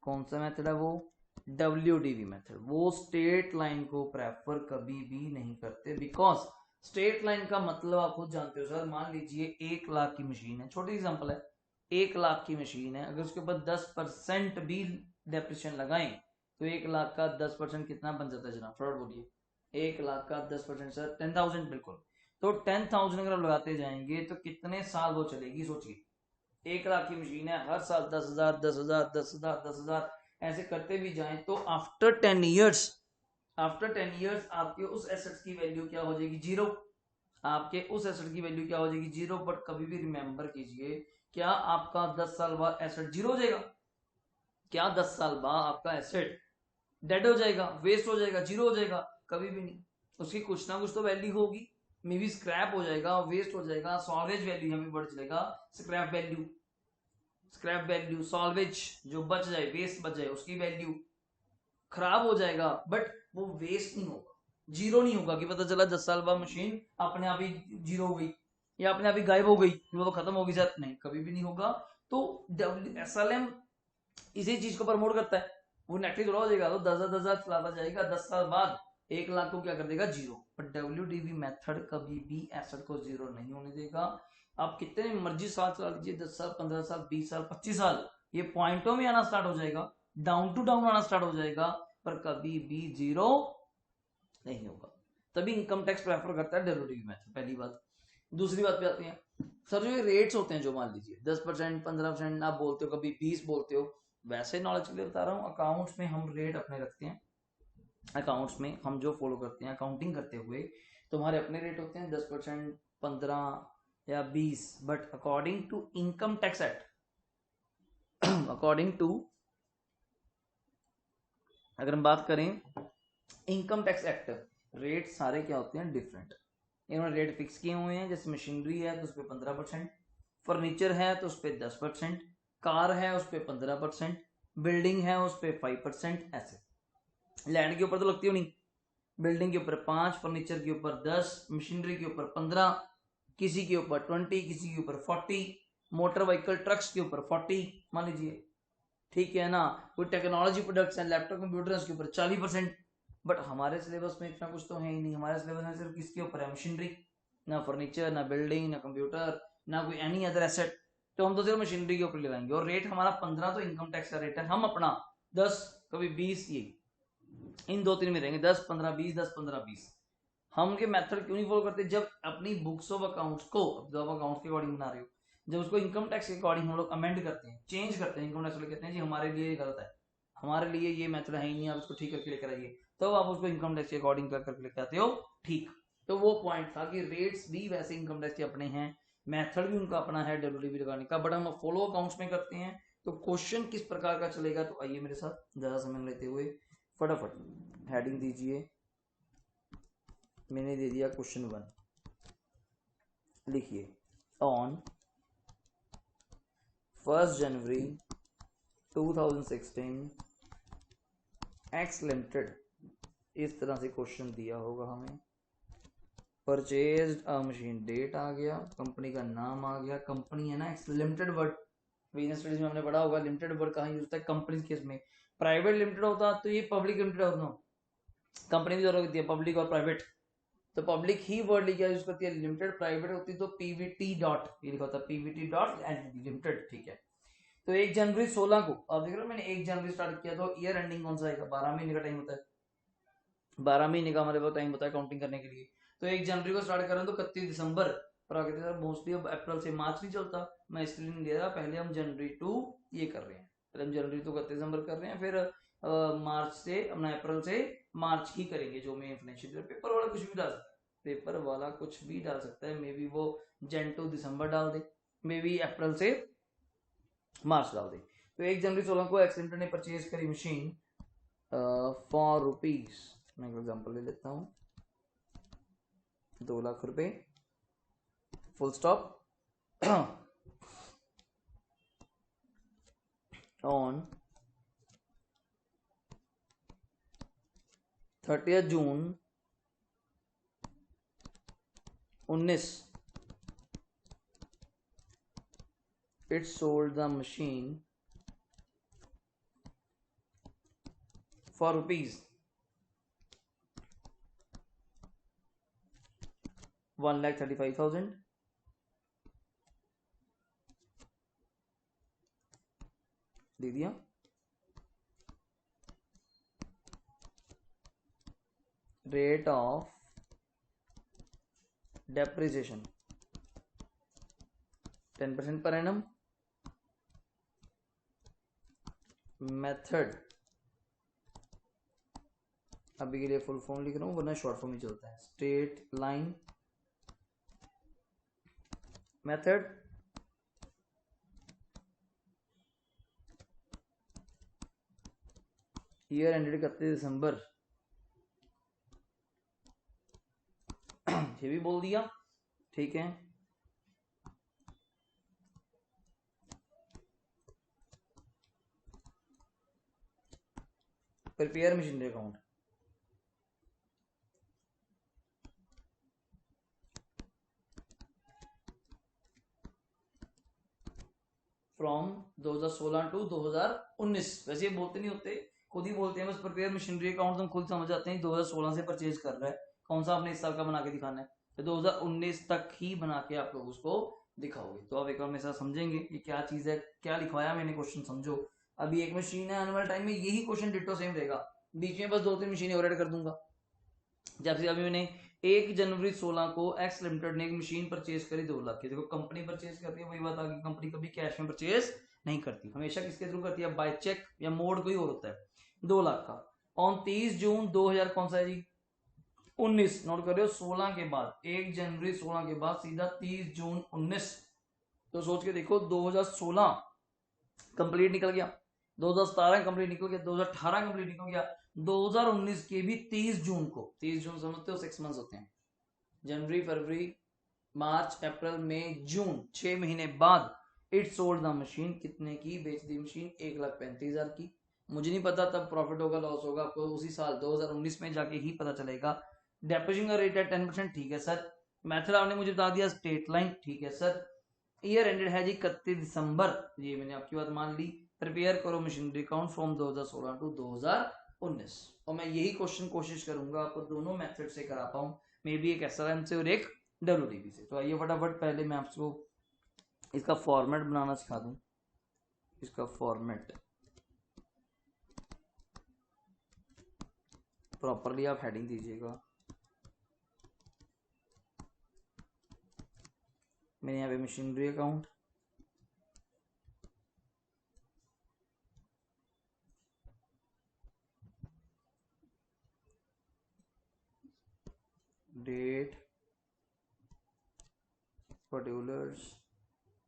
कौन सा मेथड है वो, WDV मेथड। वो स्ट्रेट लाइन को प्रेफर कभी भी नहीं करते, बिकॉज स्ट्रेट लाइन का मतलब आप खुद जानते हो सर। मान लीजिए 1 लाख की मशीन है, छोटी एग्जांपल है, 1 लाख की मशीन है, अगर उसके ऊपर 10% भी डेप्रिसिएशन लगाएं तो 1 लाख का 10% कितना बन जाता है जनाब, फटाफट बोलिए। 1 लाख का 10% सर 10,000, बिल्कुल। तो 10,000 अगर आप लगाते जाएंगे तो कितने साल वो चलेगी, सोचिए। 1 लाख की मशीन है, हर साल 10,000 10,000 10,000 10,000 ऐसे करते भी जाएं तो आफ्टर 10 ईयर्स, आफ्टर 10 ईयर्स आपके उस एसेट्स की वैल्यू क्या हो जाएगी, जीरो। आपके उस एसेट की वैल्यू क्या हो जाएगी, जीरो। बट कभी भी रिमेंबर कीजिए, क्या आपका 10 साल बाद एसेट जीरो हो जाएगा? क्या 10 साल बाद आपका एसेट डेड हो जाएगा, वेस्ट हो जाएगा, जीरो हो जाएगा? कभी भी नहीं। उसकी कुछ ना कुछ तो वैल्यू होगी। मे बी स्क्रैप हो जाएगा, वेस्ट हो जाएगा, सॉल्वेज वैल्यू यहाँ पे बढ़ जाएगा, scrap value, scrap value, salvage जो बच जाए, वेस्ट बच जाए, उसकी वैल्यू खराब हो जाएगा। बट वो वेस्ट नहीं होगा, जीरो नहीं होगा कि पता चला 10 साल बाद मशीन अपने आप ही जीरो हो गई या अपने आप ही गायब हो गई, वो तो खत्म होगी सर, नहीं, कभी भी नहीं होगा। तो SLM इसी चीज को प्रमोट करता है। वो नेगेटिव थोड़ा हो जाएगा, तो 10,000 चलाता जाएगा, 10 साल बाद 1 लाख को क्या कर देगा, जीरो। पर WDV मेथड कभी भी एसेट को जीरो नहीं होने देगा। आप कितने मर्जी साल चला लीजिए, 10 साल 15 साल 20 साल 25 साल, ये पॉइंटों में आना स्टार्ट हो जाएगा, डाउन टू डाउन आना स्टार्ट हो जाएगा, पर कभी भी जीरो नहीं होगा। तभी इनकम टैक्स प्रेफर करता है WDV मेथड, पहली बात। दूसरी बात पे आते हैं सर, जो ये रेट्स होते हैं, जो मान लीजिए 10% 15% आप बोलते हो, कभी 20 बोलते हो, वैसे नॉलेज के लिए बता रहा हूँ, अकाउंट्स में हम रेट अपने रखते हैं। अकाउंट्स में हम जो फॉलो करते हैं अकाउंटिंग करते हुए, तुम्हारे अपने रेट होते हैं 10% 15 या 20, but according to income tax act, according to, अगर हम बात करें इनकम टैक्स एक्ट, रेट सारे क्या होते हैं, डिफरेंट। इन्होंने रेट फिक्स किए हुए हैं। जैसे मशीनरी है तो उस पर 15%, फर्नीचर है तो उस पर 10%, कार है उस पर 15%, बिल्डिंग है उस पर 5%, ऐसे। लैंड के ऊपर तो लगती हो नहीं, बिल्डिंग के ऊपर 5, फर्नीचर के ऊपर 10, मशीनरी के ऊपर 15, किसी के ऊपर 20, किसी के ऊपर 40, मोटर व्हीकल ट्रक्स के ऊपर 40 मान लीजिए, ठीक है ना। कोई टेक्नोलॉजी प्रोडक्ट्स हैं, लैपटॉप कंप्यूटर, उसके ऊपर 40%। बट हमारे सिलेबस में इतना कुछ तो है ही नहीं। हमारे सिलेबस में सिर्फ किसके ऊपर है, मशीनरी, ना फर्नीचर, ना बिल्डिंग, ना कंप्यूटर, ना कोई एनी अदर एसेट। तो हम तो सिर्फ मशीनरी के ऊपर लगाएंगे। और रेट हमारा 15 तो इनकम टैक्स का रेट है, हम अपना 10 कभी 20, ये इन 2-3 में रहेंगे, 10 15 20, 10 15 20। हम उनके मेथड क्यों नहीं फॉलो करते? जब अपनी बुक्स ऑफ अकाउंट्स को, जब अकाउंट्स के अकॉर्डिंग बना रहे हो, जब उसको इनकम टैक्स के अकॉर्डिंग हम लोग अमेंड करते हैं, चेंज करते हैं, इनकम टैक्स वाले कहते हैं जी हमारे लिए ये गलत है, हमारे लिए ये मेथड है ही नहीं, आप इसको ठीक करके लेकर आइए, तो आप उसको इनकम टैक्स के अकॉर्डिंग करके लेकर आते हो, ठीक। तो वो पॉइंट था कि रेट्स भी वैसे इनकम टैक्स के अपने हैं, मेथड भी उनका अपना है WDV लगाने का, बट हम फॉलो अकाउंट्स में करते हैं। तो क्वेश्चन किस प्रकार का चलेगा, तो आइए मेरे साथ ज्यादा समय लेते हुए फटाफट हेडिंग दीजिए। मैंने दे दिया क्वेश्चन 1, लिखिए, ऑन 1 जनवरी 2016 एक्स लिमिटेड, इस तरह से क्वेश्चन दिया होगा हमें। परचेज मशीन, डेट आ गया, कंपनी का नाम आ गया, कंपनी है ना x limited word, business studies में हमने पढ़ा होगा लिमिटेड वर्ड कहाँ यूज होता है, कंपनी केस में। प्राइवेट लिमिटेड होता तो ये पब्लिक लिमिटेड होता, कंपनी की जरूरत होती है पब्लिक और प्राइवेट, तो पब्लिक ही वर्ड लिखा यूज करती है, लिमिटेड प्राइवेट होती तो PVT डॉट, ये लिखा होता PVT डॉट लिमिटेड, ठीक है। तो 1 जनवरी 16 को आप देख रहे हो, मैंने 1 जनवरी स्टार्ट किया, तो ईयर एंडिंग कौन सा आएगा, 12 महीने का टाइम होता है, 12 महीने का हमारे पास टाइम होता है काउंटिंग करने के लिए। तो 1 जनवरी को स्टार्ट कर रहे हैं तो 31 दिसंबर, पर आगे सर मोस्टली अब अप्रैल से मार्च नहीं चलता, मैं इसलिए नहीं ले रहा, पहले हम जनवरी टू ये कर रहे हैं, पहले हम जनवरी टू 31 दिसंबर कर रहे हैं, फिर मार्च से अपना अप्रैल से मार्च ही करेंगे, जो मैं फाइनेंशियल पेपर वाला कुछ भी डाल सकता है, पेपर वाला कुछ भी डाल सकता है, मे बी वो जन टू दिसंबर डाल दे, मे बी अप्रैल से मार्च डाल दे। तो 1 जनवरी 16 को एक्स लिमिटेड ने परचेज करी मशीन फॉर रुपीज, मैं एक एग्जांपल ले लेता हूँ, 2 लाख रुपए, full stop, on 30 June 19 it sold the machine for rupees 1,35,000 दे दिया। Rate of depreciation 10% per annum. Method अभी के लिए फुल फॉर्म लिख रहा हूँ वरना शॉर्ट फॉर्म ही चलता है। Straight line method year ended 31 December, ये भी बोल दिया, ठीक है। Prepare machinery account from 2016 to 2019। वैसे ये बोलते नहीं होते, खुद ही बोलते हैं बस प्रिपेयर मशीनरी अकाउंट, हम खुद समझ जाते हैं 2016 से परचेज कर रहा है, कौन सा आपने इस साल का बना के दिखाना है, तो 2019 तक ही बना के आप लोग उसको दिखाओगे। तो आप एक बार मेरे साथ समझेंगे कि क्या चीज है, क्या लिखवाया मैंने, क्वेश्चन समझो। अभी एक मशीन है, आने वाले टाइम में यही क्वेश्चन डिटो सेम रहेगा, बीच में बस 2-3 मशीनें और ऐड कर दूंगा। जैसे अभी मैंने 1 जनवरी 16 को एक्स लिमिटेड ने एक मशीन परचेज करी 2 लाख की। देखो कंपनी परचेज करती है, वही बात आ गई, कंपनी कभी कैश में परचेज नहीं करती, हमेशा किसके थ्रू करती है, बाय चेक या मोड कोई और होता है। 2 लाख का ऑन 30 जून 2000 कौन सा है जी, 19, नोट कर रहे हो, 16 के बाद 1 जनवरी 16 के बाद सीधा 30 जून 19। तो सोच के देखो 2016 कंप्लीट निकल गया, 2017 कंप्लीट निकल गया, 2018 कंप्लीट निकल गया, 2019 के भी 30 जून को, 30 जून समझते हो 6 मंथ्स होते हैं, जनवरी फरवरी मार्च अप्रैल मई जून, 6 महीने बाद इट सोल्ड द मशीन, कितने की बेच दी मशीन, 1,35,000 की। मुझे नहीं पता तब प्रॉफिट होगा लॉस होगा, आपको उसी साल 2019 में जाके ही पता चलेगा। डेप्रिसिएशन का रेट है 10%, ठीक है सर। मेथड आपने मुझे बता दिया स्ट्रेट लाइन, ठीक है सर। ईयर एंडेड है जी 31 दिसंबर, ये मैंने आपकी बात मान ली। प्रिपेयर करो मशीनरी अकाउंट फ्रॉम 2016 टू 2019, और मैं यही क्वेश्चन कोशिश करूंगा आपको दोनों मेथड से करा पाऊं, मे बी एक एसआरएम से और एक डब्ल्यूडीबी से। तो आइए फटाफट पहले मैं आपको इसका फॉर्मेट बनाना सिखा दूं। इसका फॉर्मेट प्रॉपरली आप हेडिंग दीजिएगा। मैंने यहाँ पे machinery account, date, particulars,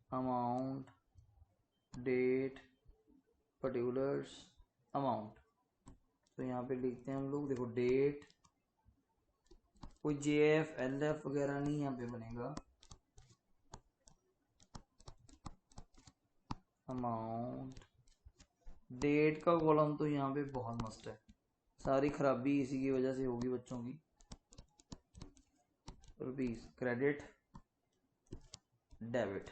amount, date, particulars, amount. तो यहाँ पे लिखते हैं हम लोग, देखो डेट, कोई जेएफ एलएफ वगैरह नहीं यहाँ पे बनेगा, अमाउंट, डेट का कॉलम तो यहाँ पे बहुत मस्त है, सारी खराबी इसी की वजह से होगी बच्चों की। रुपीज, क्रेडिट, डेबिट,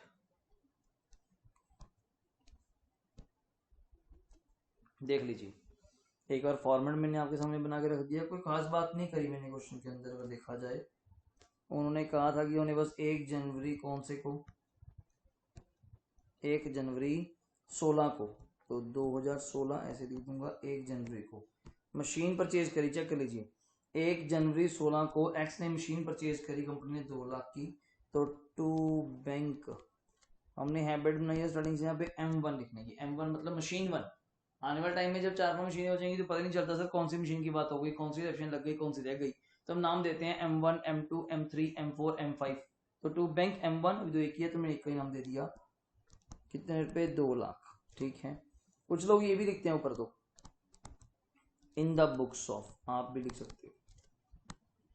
देख लीजिए एक बार फॉर्मेट मैंने आपके सामने बना के रख दिया, कोई खास बात नहीं करी मैंने क्वेश्चन के अंदर अगर देखा जाए। उन्होंने कहा था कि उन्हें बस 1 जनवरी कौन से को, 1 जनवरी 16 को, तो 2016 ऐसे लिख दूंगा, 1 जनवरी को मशीन परचेज करी, चेक कर लीजिए 1 जनवरी 16 को एक्स ने मशीन परचेज करी कंपनी ने 2 लाख की, तो टू बैंक हमने हैबिट बनाई है स्टार्टिंग से यहाँ पे M1 लिखने की, M1 मतलब मशीन 1। आने वाले टाइम में जब 4-5 मशीनें हो जाएंगी तो पता नहीं चलता सर कौन सी मशीन की बात हो गई, कौन सी ऑप्शन लग गई, कौन सी रह गई, तो हम नाम देते हैं M1 M2 M3 M4 M5। तो टू बैंक M1, अभी तो एक ही है तो मैंने एक का ही नाम दे दिया, कितने रुपए, 2 लाख, ठीक है। कुछ लोग ये भी लिखते हैं ऊपर, तो इन द बुक्स ऑफ, आप भी लिख सकते हो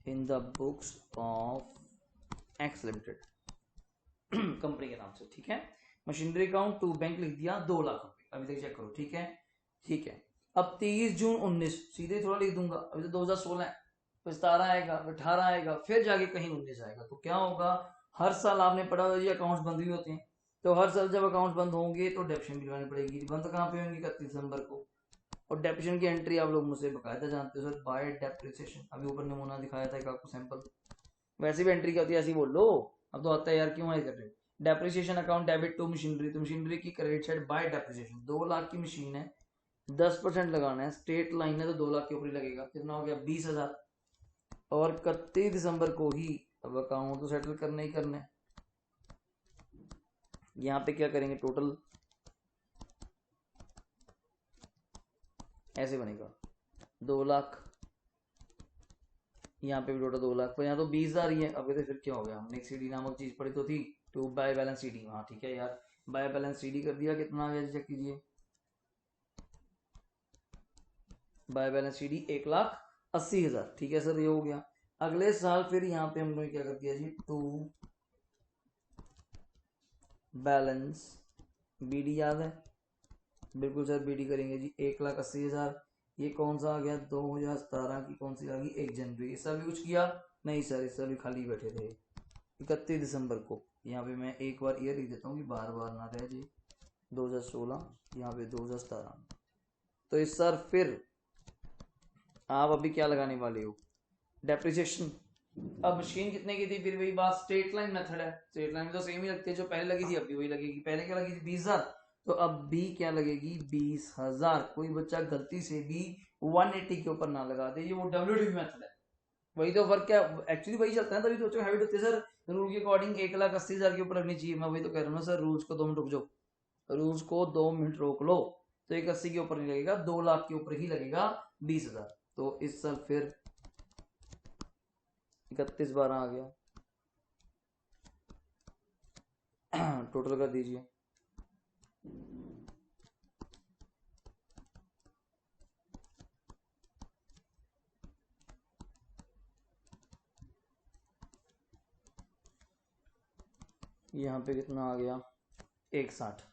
in the books of x limited company के नाम से, ठीक है। मशीनरी अकाउंट टू बैंक लिख दिया, 2 लाख रुपए, अभी तक चेक करो, ठीक है ठीक है। अब 30 जून 19 सीधे थोड़ा लिख दूंगा, अभी तो 2016 है, फिर 17 आएगा, फिर 18 आएगा, फिर जाके कहीं 19 आएगा, तो क्या होगा, हर साल आपने पढ़ा होगा ये अकाउंट्स बंद भी होते हैं, तो हर साल जब अकाउंट बंद होंगे तो डेप्रिसिएशन दिलवानी पड़ेगी। बंद कहाँ पे होंगे, 31 दिसंबर को, और डेप्रिसिएशन की एंट्री आप लोग मुझसे बकायदा जानते हो सर, बाय डेप्रिसिएशन, अभी ऊपर नमूना दिखाया था एक आपको सैंपल, वैसे भी एंट्री क्या होती है ऐसी बोल लो, अब तो आता है यार, क्यों ऐसे कर रहे हो। Depreciation account debit to machinery, तो मशीनरी की credit side by depreciation, 2 lakh की मशीन है, 10% लगाना है, स्ट्रेट लाइन है तो 2 लाख के ऊपर ही लगेगा, कितना हो गया 20,000। और 31 दिसंबर को ही अब अकाउंट तो सेटल करना ही करना है। यहाँ पे क्या करेंगे, टोटल ऐसे बनेगा 2 लाख, यहाँ पे भी टोटल 2 लाख, पर यहाँ तो 20,000 ही है। अब तो फिर क्या हो गया, हमने एक सीडी नामक चीज पढ़ी तो थी, टू बाय बैलेंस सीडी, हाँ ठीक है यार, बाय बैलेंस सीडी कर दिया, कितना आ गया चेक कीजिए, बाय बैलेंस सीडी 1,80,000, ठीक है सर ये हो गया। अगले साल फिर यहाँ पे हमने क्या कर दिया जी, टू बैलेंस बीडी, याद है, बिल्कुल सर बीडी करेंगे जी, 1,80,000, ये कौन सा आ गया 2017 की, कौन सी आ गई 1 जनवरी, इसका भी कुछ किया नहीं सर, इसका भी खाली बैठे थे 31 दिसंबर को। यहाँ पे मैं एक बार ईयर लिख देता हूँ कि बार बार ना रह जी, 2016, यहाँ पे 2017। तो इस सर फिर आप अभी क्या लगाने वाले हो, डेप्रिसिएशन। अब मशीन कितने की थी, फिर वही बात, स्ट्रेट लाइन मेथड है, स्ट्रेट लाइन में तो सेम ही लगती है, जो पहले लगी थी अब भी वही लगेगी, पहले क्या लगी थी 20,000, तो अब भी क्या लगेगी 20,000। कोई बच्चा गलती से भी 180 के ऊपर ना लगा दे, ये वो WDV मेथड है, वही तो फर्क क्या, एक्चुअली वही चलता है, तभी तो बच्चों हैबिट होती है सर रूल के अकॉर्डिंग 1,80,000 के ऊपर लगनी चाहिए। मैं वही तो कह रहा हूँ ना सर, रूल्स को 2 मिनट रुक जाओ, रूल्स को 2 मिनट रोक लो, तो 180 के ऊपर नहीं लगेगा, 2 लाख के ऊपर ही लगेगा 20,000। तो इस साल फिर 31/12 आ गया, टोटल कर दीजिए, यहाँ पे कितना आ गया 160।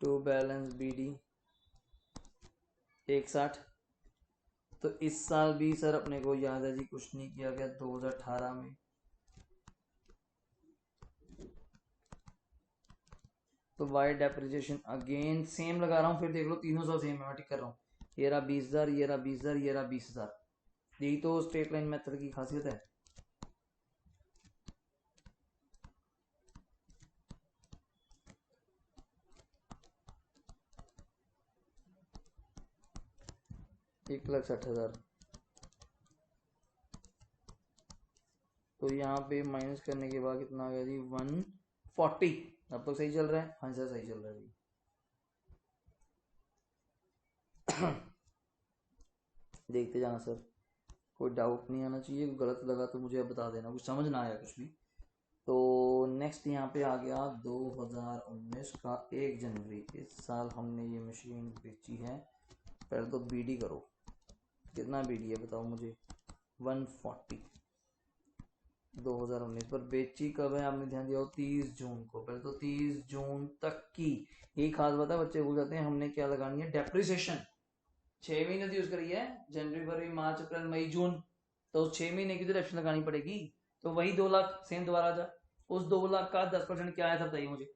To balance BD 160। तो इस साल भी सर अपने को याद है जी कुछ नहीं किया गया 2018 में, तो वाई डेप्रिसिएशन अगेन सेम लगा रहा हूँ, फिर देख लो तीनों साल सेम है, टिक कर रहा हूँ, ये रहा 20,000, ये रहा 20,000, ये रहा 20,000, यही तो स्ट्रेट लाइन मेथड की खासियत है। एक 1,60,000, तो यहाँ पे माइनस करने के बाद कितना आ गया जी 140। अब तो सही चल रहा है, हाँ सर सही चल रहा है जी। देखते जाना सर, कोई डाउट नहीं आना चाहिए, गलत लगा तो मुझे बता देना, कुछ समझ ना आया कुछ भी। तो नेक्स्ट यहाँ पे आ गया 2019 का 1 जनवरी, इस साल हमने ये मशीन बेची है। पहले तो बीडी करो, कितना बीडी है बताओ मुझे, 140, 2019 पर बेची कब है, आपने ध्यान दिया हो 30 जून को। पहले तो 30 जून तक की, यही खास बात है, बच्चे भूल जाते हैं, हमने क्या लगानी है डेप्रिसिएशन, 6 महीने यूज करी है, जनवरी फरवरी मार्च अप्रैल मई जून, तो 6 महीने की तो डेप्रिसिएशन लगानी पड़ेगी, तो वही 2 लाख सेम दोबारा जा, उस 2 लाख का 10% क्या आया था बताइए मुझे,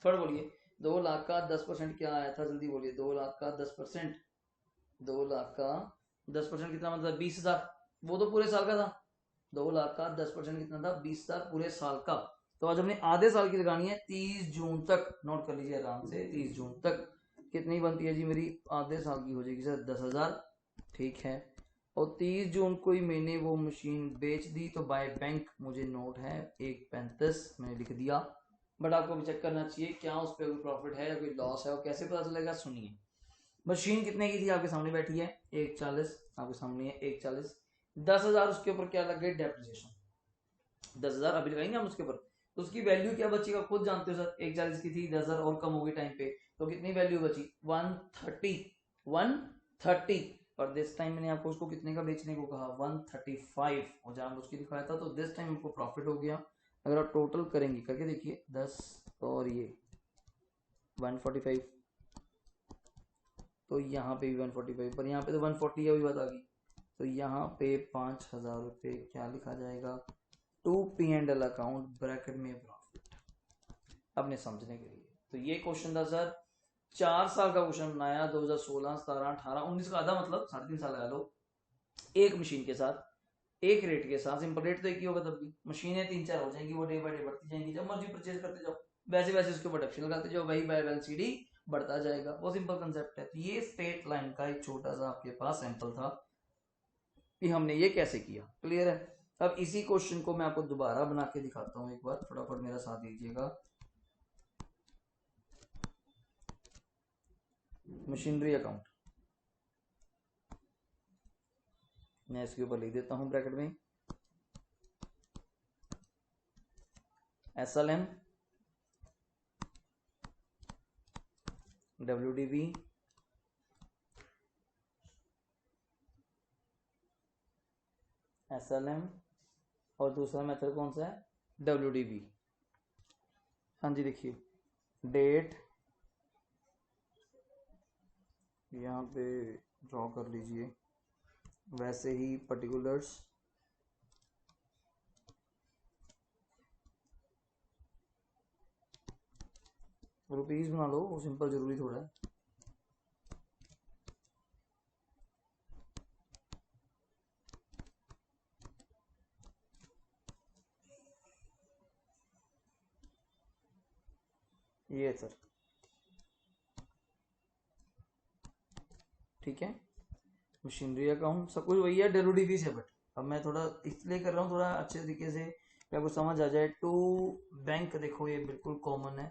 थोड़ा बोलिए, 2 लाख का 10% क्या आया था, जल्दी बोलिए, 2 लाख का 10%, 2 लाख का 10% कितना मतलब 20,000, वो तो पूरे साल का था, 2 लाख का 10% कितना था 20,000 पूरे साल का। तो आज हमने आधे साल की लगानी है 30 जून तक, नोट कर लीजिए आराम से, 30 जून तक कितनी बनती है जी मेरी, आधे साल की हो जाएगी सर 10,000, ठीक है। और 30 जून को ही मैंने वो मशीन बेच दी, तो बाय बैंक मुझे नोट है 1.35 मैंने लिख दिया, बट आपको भी चेक करना चाहिए क्या उस पर कोई प्रॉफिट है या कोई लॉस है, और कैसे पता चलेगा, सुनिए। मशीन कितने की थी आपके सामने बैठी है 140, आपके सामने है 140, 10,000 उसके ऊपर क्या लग गए डेप्रिसिएशन, 10,000 अभी लगाएंगे हम उसके ऊपर, तो उसकी वैल्यू क्या बचेगा खुद जानते हो सर, 140 की थी, 10,000 और कम होगी टाइम पे, तो कितनी वैल्यू बची 130, और दिस टाइम मैंने आपको उसको कितने का बेचने को कहा 135, और जहां उसकी दिखाया था, तो दिस टाइम हमको प्रॉफिट हो गया। अगर आप टोटल करेंगे करके देखिए 10 और ये 145, तो यहाँ पे भी 145, पर यहाँ पे तो 140 अभी बात आ गई, तो यहाँ पे 5,000 रुपये क्या लिखा जाएगा, टू P&L अकाउंट ब्रैकेट में प्रॉफिट, अपने समझने के लिए। तो ये क्वेश्चन था सर, 4 साल का क्वेश्चन बनाया, 2016, 17, 18, 19 का आधा, मतलब 3.5 साल लगा लो, एक मशीन के साथ, एक रेट के साथ। सिंपल रेट तो एक ही होगा, तब भी मशीनें 3-4 हो जाएंगी, वो डे बाय डे बढ़ती जाएंगी, जब मर्जी परचेज करते जाओ, वैसे वैसे उसके प्रोडक्शन लगाते जाओ, वही बाय बैलेंस शीट ही बढ़ता जाएगा। वो सिंपल कंसेप्ट है। तो ये स्ट्रेट लाइन का एक छोटा सा आपके पास सैंपल था कि हमने ये कैसे किया। क्लियर है? अब इसी क्वेश्चन को मैं आपको दोबारा बना के दिखाता हूँ, एक बार फटाफट मेरा साथ दीजिएगा। मशीनरी अकाउंट मैं इसके ऊपर लिख देता हूं ब्रैकेट में, SLM WDV SLM और दूसरा मेथड कौन सा है, WDV। हाँ जी, देखिए डेट यहाँ पे ड्रॉ कर लीजिए, वैसे ही पर्टिकुलर्स, रुपीज बना लो, वो सिंपल जरूरी थोड़ा है। ये सर ठीक है, मशीनरी अकाउंट सब कुछ वही है WDV से, बट अब मैं थोड़ा इसलिए कर रहा हूँ थोड़ा अच्छे तरीके से कि आपको समझ आ जाए। टू बैंक, देखो ये बिल्कुल कॉमन है,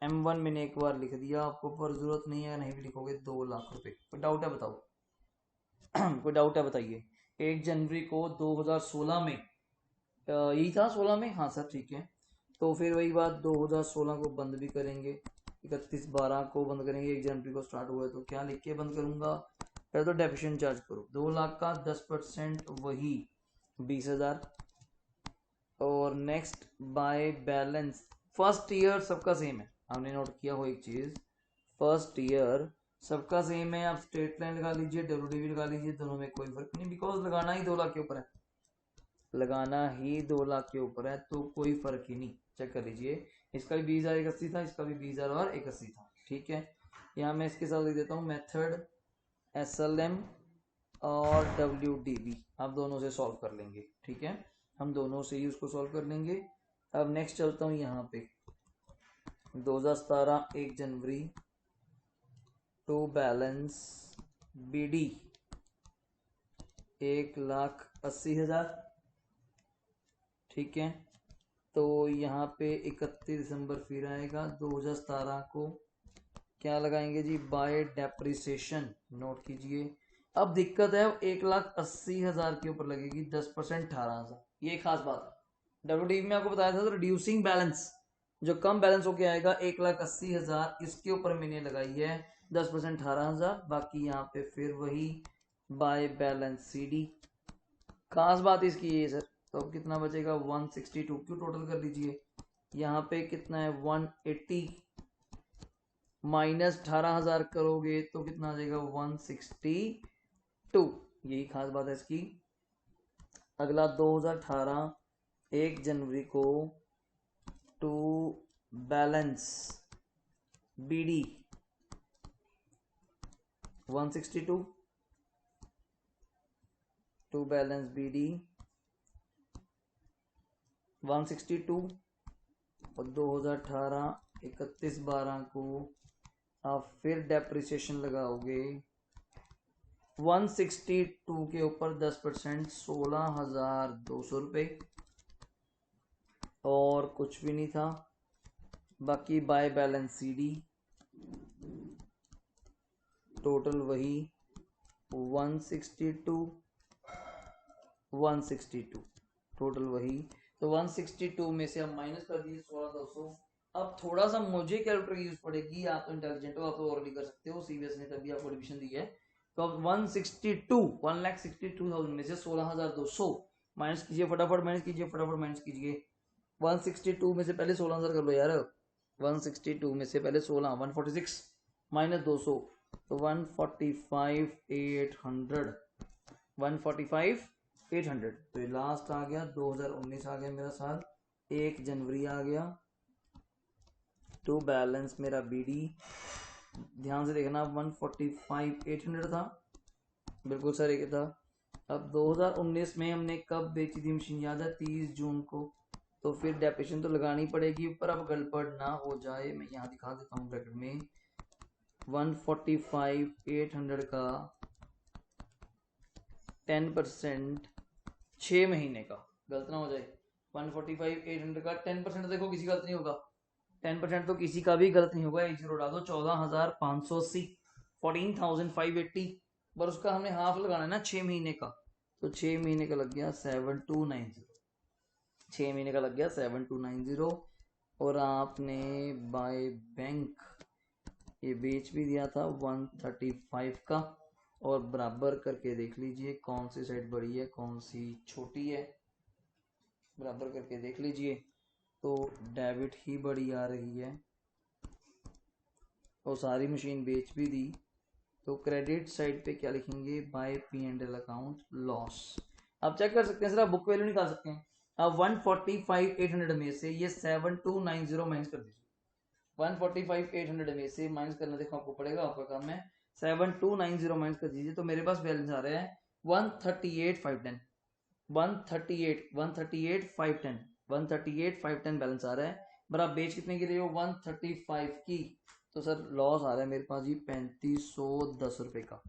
M1 मैंने एक बार लिख दिया, आपको पर जरूरत नहीं है, नहीं भी लिखोगे 2 लाख रुपए। कोई डाउट है बताओ? कोई डाउट है बताइए। 1 जनवरी को 2016 में, यही था 16 में, हाँ सर ठीक है। तो फिर वही बात, 2016 को बंद भी करेंगे, 31/12 को बंद करेंगे, 1 जनवरी को स्टार्ट हुआ है, तो क्या लिख के बंद करूंगा? पहले तो डेफिशिएंट चार्ज करो, 2 लाख का 10% वही 20,000, और next by balance first year सबका सेम है, हमने नोट किया हो एक चीज, फर्स्ट ईयर सबका सेम है। आप स्ट्रेट लाइन लगा लीजिए, WDV लगा लीजिए, दोनों में कोई फर्क नहीं, बिकॉज लगाना ही 2 लाख के ऊपर है, लगाना ही 2 लाख के ऊपर है, तो कोई फर्क ही नहीं। चेक कर लीजिए, इसका भी 20,081 था, इसका भी 20,081 था, ठीक है। यहाँ मैं इसके साथ लिख देता हूँ मेथड SLM और WDV, आप दोनों से सॉल्व कर लेंगे, ठीक है, हम दोनों से ही उसको सॉल्व कर लेंगे। अब नेक्स्ट चलता हूँ यहाँ पे, 2017 1 जनवरी टू बैलेंस BD 1,80,000, ठीक है। तो यहाँ पे 31 दिसंबर फिर आएगा, 2017 को क्या लगाएंगे जी, बाय डेप्रिसिएशन, नोट कीजिए। अब दिक्कत है 1,80,000 के ऊपर लगेगी 10%, 18,000, ये खास बात है। WDV में आपको बताया था तो रिड्यूसिंग बैलेंस, जो कम बैलेंस होके आएगा 1,80,000, इसके ऊपर मैंने लगाई है 10% 18,000, बाकी यहाँ पे फिर वही बाय बैलेंस CD। खास बात इसकी ये सर, तो अब कितना बचेगा 162, क्यों टोटल कर लीजिए, यहाँ पे कितना है 180 माइनस 18,000 करोगे तो कितना आ जाएगा 162, यही खास बात है इसकी। अगला 2018 1 जनवरी को to balance BD 162, to balance BD 162, और 2018 31/12 को आप फिर डेप्रिसिएशन लगाओगे 162 के ऊपर 10%, 16,200 रुपये, और कुछ भी नहीं था। बाकी बाय बैलेंस CD टोटल वही 162 टोटल वही, तो 162 में से हम माइनस कर दिए 16,200। अब थोड़ा सा मुझे कैलकुलेटर की यूज पड़ेगी, आप तो इंटेलिजेंट हो, आप तो और भी कर सकते हो, CBS ने तभी आपको एडमिशन दी है। तो अब 1,62,000 में से 16,200 माइनस कीजिए, फटाफट माइनस कीजिए, फटाफट माइनस कीजिए। 162 में से पहले 16,000 कर लो यार, 162 में से पहले 16, 146 माइनस 200, तो 145,800, 145,800। तो ये लास्ट आ गया 2019 आ गया मेरा साल, 1 जनवरी आ गया, टू बैलेंस मेरा BD, ध्यान से देखना 145,800 था, बिल्कुल सर एक था। अब 2019 में हमने कब बेची थी मशीन याद है, 30 जून को, तो फिर डेप्रिसिएशन तो लगानी पड़ेगी ऊपर। अब गड़बड़ ना हो जाए, मैं यहाँ दिखा देता हूँ ब्रैकेट में 145,800 का 10% 6 महीने का, गलत ना हो जाए। 145,800 का 10% देखो किसी गलत नहीं होगा, 10% तो किसी का भी गलत नहीं होगा, एक जीरो डाल दो, 14,580 14,580, पर उसका हमने हाफ लगाना है ना 6 महीने का, तो 6 महीने का लग गया 7290, 6 महीने का लग गया 7290। और आपने बाय बैंक ये बेच भी दिया था 135 का, और बराबर करके देख लीजिए कौन सी साइड बड़ी है कौन सी छोटी है, बराबर करके देख लीजिए, तो डेबिट ही बड़ी आ रही है और सारी मशीन बेच भी दी। तो क्रेडिट साइड पे क्या लिखेंगे, बाय P&L अकाउंट लॉस। आप चेक कर सकते हैं सर, आप बुक वैल्यू निकाल सकते हैं। अब 145,800 में से ये 7290 माइनस कर दीजिए, 145,800 में से माइनस करना देखो आपको पड़ेगा, आपका काम है 7290 माइनस कर दीजिए, तो मेरे पास बैलेंस आ रहा है 138,510, 138,510 बैलेंस आ रहा है। पर आप बेच कितने की रहे हो, 135 की, तो सर लॉस आ रहा है मेरे पास जी 3510 रुपए का,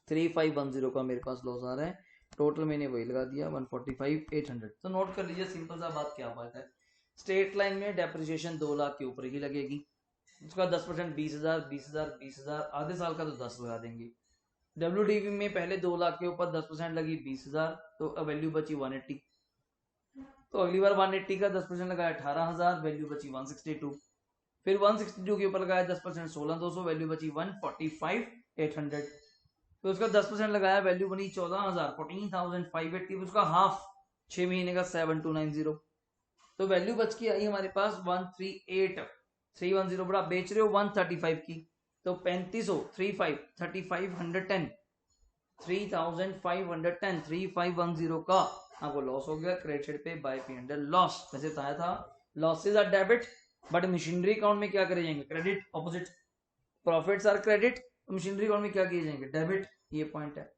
3510 का मेरे पास लॉस आ रहा है। टोटल मैंने वही लगा दिया 145,800। तो नोट कर लीजिए, सिंपल सा बात क्या बात है, स्ट्रेट लाइन में डेप्रिसिएशन 2 लाख के ऊपर ही लगेगी, उसका 10% 20,000 20,000 20,000, आधे साल का तो 10 लगा देंगे। WDV में पहले 2 लाख के ऊपर 10% लगी 20,000, तो अब वैल्यू बची 180, तो अगली बार 180 का 10% लगाया 18,000, वैल्यू बची 162, फिर 162 के ऊपर लगाया 10% 16,200, वैल्यू बची 145,800, फिर उसका 10% लगाया वैल्यू बनी 14,000 14,580, उसका हाफ 6 महीने का 7290, तो वैल्यू बच के आई हमारे पास 138,310, पर आप बेच रहे हो 135 की, तो 35,035 3510 3,510 3510 का आपको लॉस हो गया क्रेडिट साइड पे बाय P&L लॉस। वैसे बताया था losses are debit, but machinery account में क्या करे जाएंगे, credit, opposite, profits are credit, machinery account में क्या किए जाएंगे, डेबिट, ये पॉइंट है।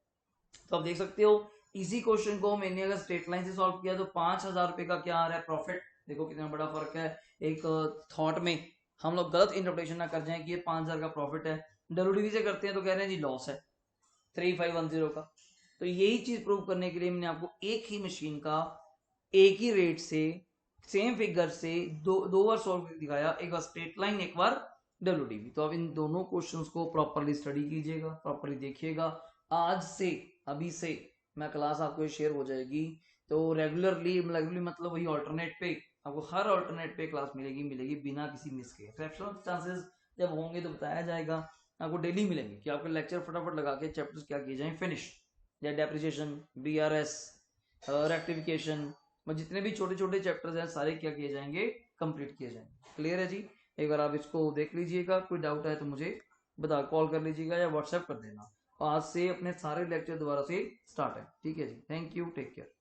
तो आप देख सकते हो इसी क्वेश्चन को मैंने अगर स्ट्रेट लाइन से सॉल्व किया तो 5,000 रुपए का क्या आ रहा है प्रॉफिट, देखो कितना बड़ा फर्क है। एक थॉट में हम लोग गलत इंटरप्रिटेशन ना कर जाए कि ये 5,000 का प्रॉफिट है, WDV से करते हैं तो कह रहे हैं जी लॉस है 3510 का। तो यही चीज प्रूव करने के लिए मैंने आपको एक ही मशीन का एक ही रेट से सेम फिगर से दो बार सॉल्व दिखाया, एक बार स्ट्रेट लाइन एक बार WDV। तो आप इन दोनों क्वेश्चंस को प्रॉपरली स्टडी कीजिएगा, प्रॉपरली देखिएगा। आज से अभी से मैं क्लास आपको शेयर हो जाएगी, तो रेगुलरली मतलब वही ऑल्टरनेट पे आपको हर ऑल्टरनेट पे क्लास मिलेगी बिना किसी मिस के। एक्सेप्शनल चांसेस जब होंगे तो बताया जाएगा, आपको डेली मिलेंगे कि आपके लेक्चर फटाफट लगा के चैप्टर्स क्या किए जाए फिनिश, या डेप्रिसिएशन, BRS, रेक्टिफिकेशन, जितने भी छोटे छोटे चैप्टर्स हैं सारे क्या किए जाएंगे, कंप्लीट किए जाएंगे। क्लियर है जी, एक बार आप इसको देख लीजिएगा, कोई डाउट है तो मुझे बता कॉल कर लीजिएगा या व्हाट्सएप कर देना। आज से अपने सारे लेक्चर दोबारा से स्टार्ट है, ठीक है जी, थैंक यू, टेक केयर।